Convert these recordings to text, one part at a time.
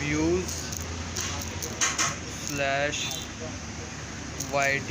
/views /YT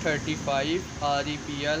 35 REPL